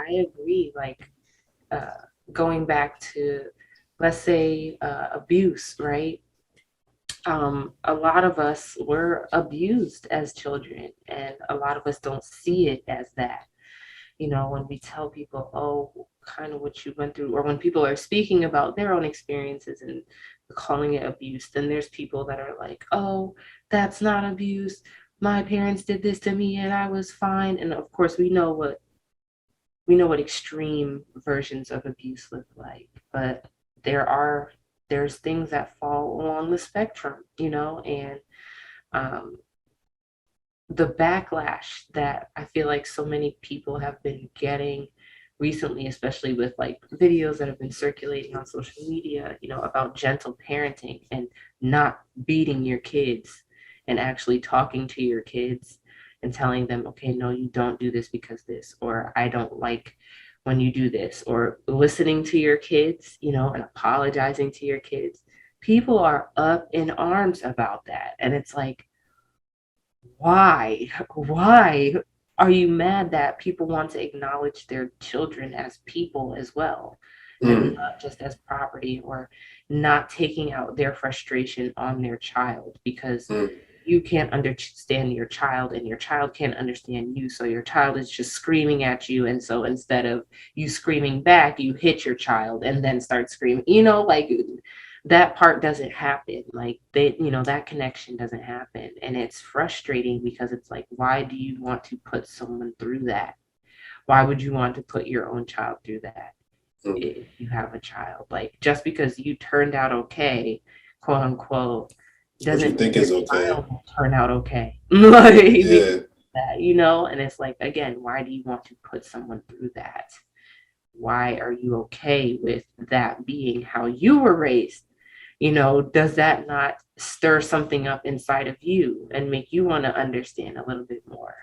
I agree. Like, going back to, let's say, abuse, right? A lot of us were abused as children, and a lot of us don't see it as that. When we tell people, oh, kind of what you went through, or when people are speaking about their own experiences and calling it abuse, then there's people that are like, oh, that's not abuse. My parents did this to me and I was fine. And of course, we know what extreme versions of abuse look like, but there's things that fall along the spectrum, and um, the backlash that I feel like so many people have been getting recently, especially with like videos that have been circulating on social media, about gentle parenting and not beating your kids and actually talking to your kids and telling them, okay, no, you don't do this because this, or I don't like when you do this, or listening to your kids, and apologizing to your kids. People are up in arms about that. And it's like, why are you mad that people want to acknowledge their children as people as well, and Mm, not just as property, or not taking out their frustration on their child because mm. you can't understand your child and your child can't understand you, so your child is just screaming at you, and so instead of you screaming back, you hit your child and then start screaming, like that part doesn't happen. Like, that connection doesn't happen, and it's frustrating because it's like, why do you want to put someone through that? Why would you want to put your own child through that Mm. if you have a child? Like, just because you turned out okay, quote unquote, What you doesn't mean think your is okay? child will turn out okay. Like, because Yeah. of that, and it's like, again, why do you want to put someone through that? Why are you okay with that being how you were raised? Does that not stir something up inside of you and make you want to understand a little bit more?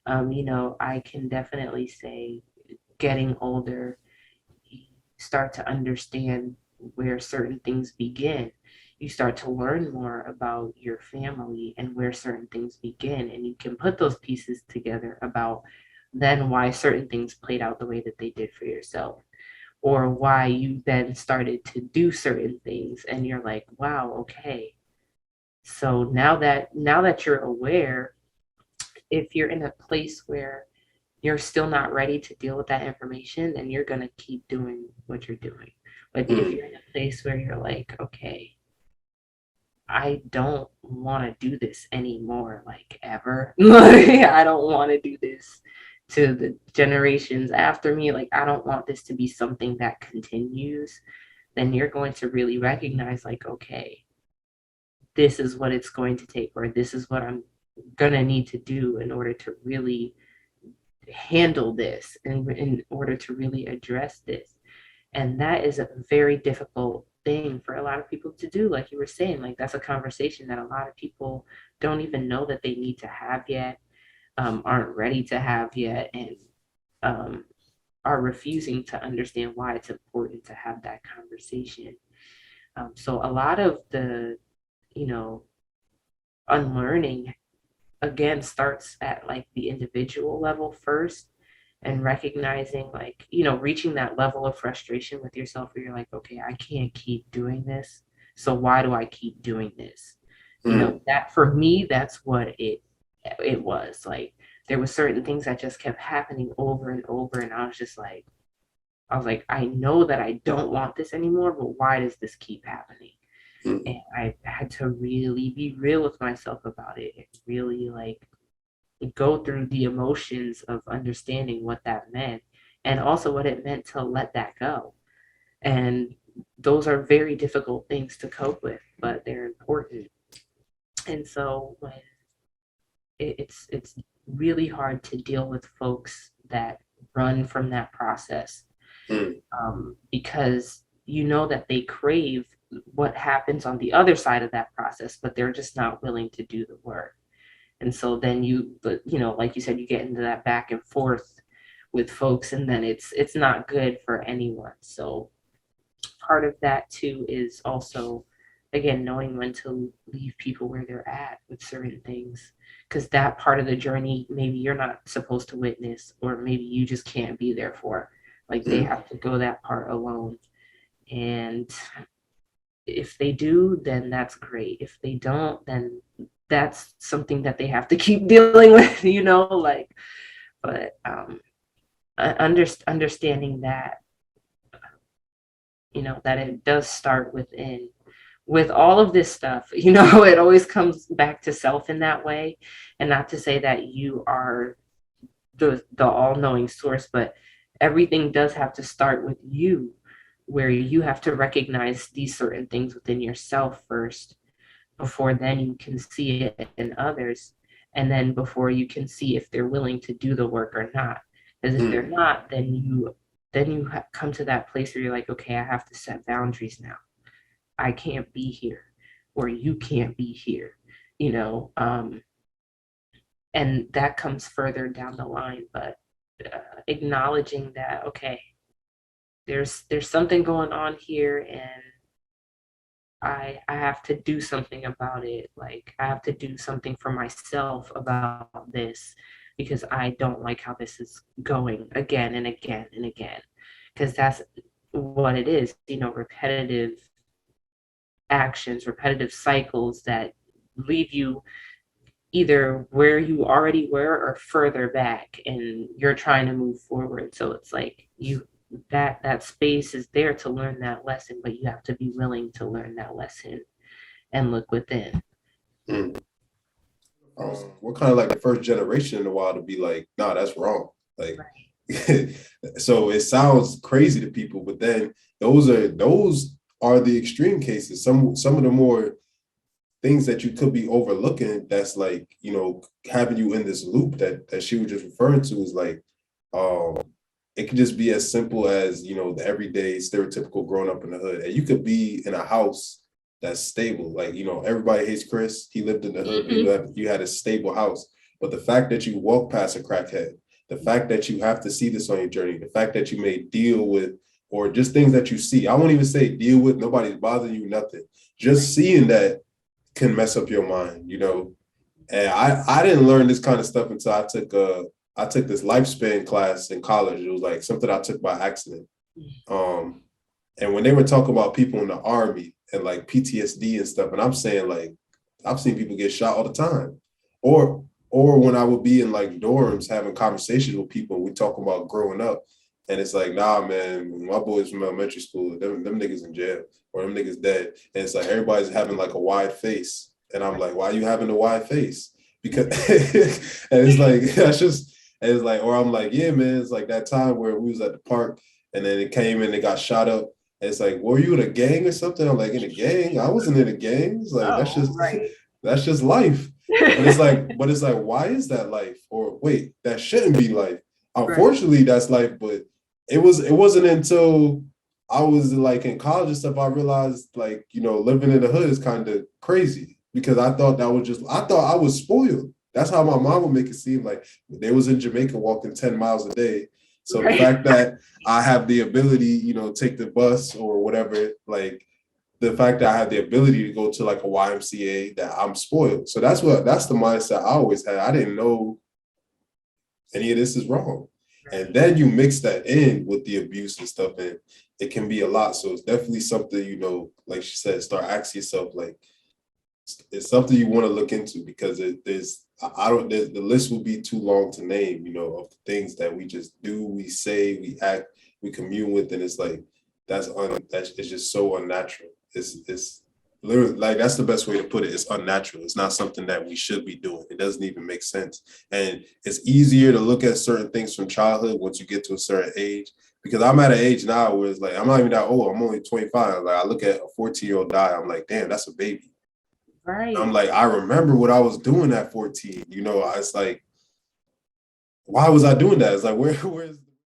I can definitely say, getting older, you start to understand where certain things begin. You start to learn more about your family and where certain things begin, and you can put those pieces together about then why certain things played out the way that they did for yourself, or why you then started to do certain things, and you're like, wow, okay, so now that you're aware, if you're in a place where you're still not ready to deal with that information, then you're going to keep doing what you're doing. But if Mm. you're in a place where you're like, okay, I don't want to do this anymore, like ever. Like, I don't want to do this to the generations after me. Like, I don't want this to be something that continues. Then you're going to really recognize, like, okay, this is what it's going to take, or this is what I'm going to need to do in order to really handle this, and in order to really address this. And that is a very difficult thing for a lot of people to do. Like you were saying, like, that's a conversation that a lot of people don't even know that they need to have yet, aren't ready to have yet, and um, are refusing to understand why it's important to have that conversation. So a lot of the, you know, unlearning again starts at like the individual level first, and recognizing, like, reaching that level of frustration with yourself where you're like, okay, I can't keep doing this, so why do I keep doing this? Mm. That for me, that's what it was like. There was certain things that just kept happening over and over, and I was like, I know that I don't want this anymore, but why does this keep happening? Mm. And I had to really be real with myself about it, and really, like, go through the emotions of understanding what that meant, and also what it meant to let that go. And those are very difficult things to cope with, but they're important. And so when it's really hard to deal with folks that run from that process, Mm. because you know that they crave what happens on the other side of that process, but they're just not willing to do the work. And so then like you said, you get into that back and forth with folks, and then it's not good for anyone. So part of that too is also again, knowing when to leave people where they're at with certain things. Because that part of the journey, maybe you're not supposed to witness, or maybe you just can't be there for. Like they Mm, have to go that part alone. And if they do, then that's great. If they don't, then that's something that they have to keep dealing with, like, but understanding that, that it does start within. With all of this stuff, it always comes back to self in that way. And not to say that you are the all-knowing source, but everything does have to start with you, where you have to recognize these certain things within yourself first, before then you can see it in others, and then before you can see if they're willing to do the work or not. Because if they're mm, not, then you come to that place where you're like, okay, I have to set boundaries now. I can't be here, or you can't be here, you know. And that comes further down the line. But acknowledging that, okay, there's something going on here, and I have to do something about it. Like I have to do something for myself about this, because I don't like how this is going again and again and again. Because that's what it is, repetitive actions, repetitive cycles that leave you either where you already were or further back, and you're trying to move forward. So it's like that space is there to learn that lesson, but you have to be willing to learn that lesson and look within. mm. We're kind of like the first generation in a while to be like, nah, that's wrong. Like, Right. so it sounds crazy to people, but then those are the extreme cases. Some of the more things that you could be overlooking, that's like, having you in this loop that she was just referring to, is like, um it could just be as simple as, the everyday stereotypical growing up in the hood. And you could be in a house that's stable. Like, everybody hates Chris. He lived in the hood, but Mm-hmm. you had a stable house. But the fact that you walk past a crackhead, the fact that you have to see this on your journey, the fact that you may deal with, or just things that you see. I won't even say deal with, nobody's bothering you, nothing. Just seeing that can mess up your mind. And I didn't learn this kind of stuff until I took this lifespan class in college. It was like something I took by accident. Um, and when they were talking about people in the army and like PTSD and stuff, and I'm saying, like, I've seen people get shot all the time. Or when I would be in like dorms having conversations with people, we talk about growing up. And it's like, nah, man, my boys from elementary school, them niggas in jail, or them niggas dead. And it's like everybody's having like a wide face. And I'm like, why are you having a wide face? Because and it's like, that's just, and it's like, or I'm like, yeah, man, it's like that time where we was at the park and then it came and it got shot up. And it's like, were you in a gang or something? I'm like, in a gang? I wasn't in a gang. It's like, that's Oh, just right. that's just life. But it's like, why is that life? Or wait, that shouldn't be life. Right. Unfortunately, that's life. But it wasn't until I was like in college and stuff, I realized, like, living in the hood is kind of crazy, because I thought I was spoiled. That's how my mom would make it seem, like they was in Jamaica walking 10 miles a day. So the Right. fact that I have the ability, take the bus or whatever, like the fact that I have the ability to go to like a YMCA, that I'm spoiled. So that's the mindset I always had. I didn't know any of this is wrong. And Right. then you mix that in with the abuse and stuff, and it can be a lot. So it's definitely something, like she said, start asking yourself, like, it's something you want to look into, because there's I don't the list will be too long to name, of the things that we just do, we say, we act, we commune with, and it's like that's it's just so unnatural. It's literally, like, that's the best way to put it. It's unnatural. It's not something that we should be doing. It doesn't even make sense. And it's easier to look at certain things from childhood once you get to a certain age. Because I'm at an age now where it's like, I'm not even that old. I'm only 25. Like, I look at a 14-year-old die, I'm like, damn, that's a baby. I'm Right. like, I remember what I was doing at 14. It's like, why was I doing that? It's like, where's